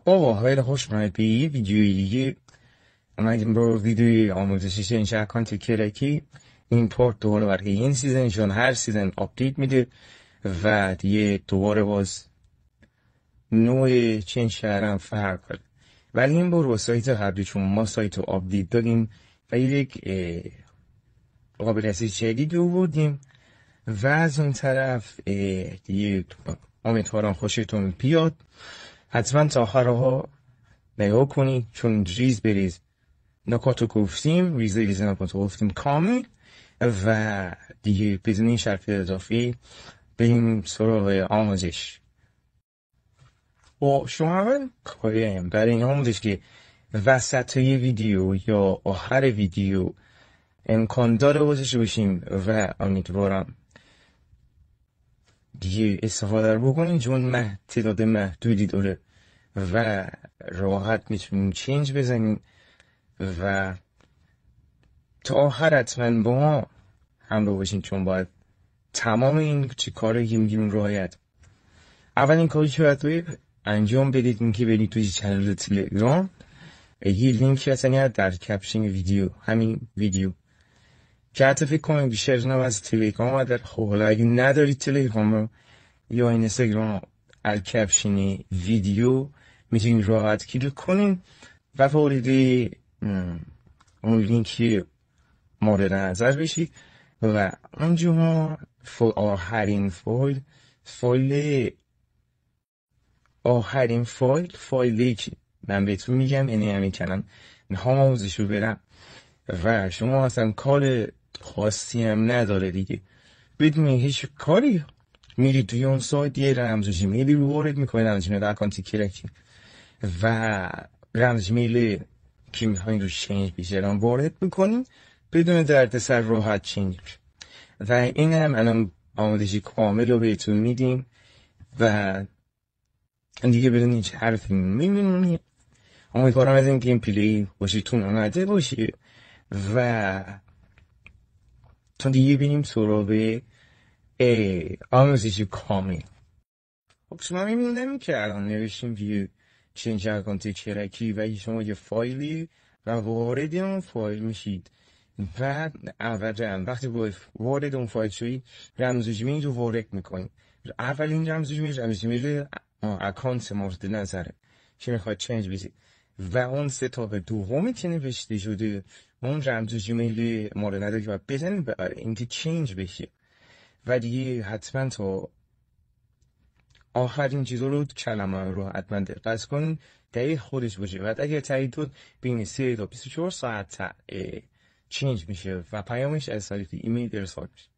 آقا خیلی خوش اومد به یه ویدیوی دیگه. اومدیم رو ویدیوی آموزشی شنش اکانت کرکی. این پورت دوباره برای این سیزن، چون هر سیزن آپدیت میده و دیگه دوباره باز نوع چین شهرم فرق کرد. ولی این بار با سایت قبلی، چون ما سایت رو آپدیت دادیم و یک قابلیت جدید رو بردیم و از اون طرف دیگه امیدوارم خوشتون بیاد. حتما تا آخرها نگاه کنید، چون ریز بریز نکاتو گفتیم، ریز نکاتو گفتیم کامل و دیگه بدون این شرط اضافی بریم سراغ آموزش. و شما اول کاریم برای این آموزش که وسط یه ویدیو یا آخر ویدیو امکان داره بازش باشیم و امیدوارم دیگه استفاده رو بکنیم، چون تعداد محدودی داره و راحت میتونیم چینج بزنیم و تا آخر حتما با ما همراه باشین، چون باید تمام این چی کاری که میگیم رعایت. اولین کاری که باید انجام بدید این که برید توی چنل تلگرام. یه لینک اصلا در کپشن ویدیو، همین ویدیو که حتی فکر کنم بیشتر نم از تلگرام آمده. خب حالا اگه ندارید تلگرام رو یا اینستاگرام، از کپشن ویدیو میتونید راحت کلیک کنین و وارد اون لینکی مورد نظر بشید و اونجا آخرین فایلی که من بهتون میگم اینه، همین کنم هم آموزش رو برم و شما اصلا کار خاصی هم نداره دیگه، بدون هیچ کاری میرید توی اون سایت، یه رمز جیمیلی رو وارد میکنید، رمز جیمیل اکانتی کرکی و رمز جیمیل که میخواین رو چینج بشه رو وارد میکنید بدون دردسر، راحت چینج. و این هم الان آموزشی کامل رو بهتون میدیم و دیگه بدون هیچ حرفی میمونید. امیدوارم از این گیم پلی باشیتون اومده باشه و تا دیگه بینیم سراغ آموزشی کامل. خب شما میبینیم که الان نوشتیم ویو چینج اکانت کرکی و شما یه فایلی و وارد اون فایل میشید و اولا وقتی وارد اون فایل شوید رمز جیمیل رو وارد میکنید. اولین رمز جیمیل اکانت مورد نظره که میخواد چینج بشه و اون ستاپ دومی که نوشته شده اون رمز جیمیل مورد نظره که باید بزنید برای اینکه چینج بشه و دیگه حتما تا آخرین چیزا رو کلمه رو حتما دقت کنید دقیق خودش باشه و اگر تایید بود بین 3 تا 24 ساعت چینج میشه و پیامش از طریق ایمیل ارسال میشه.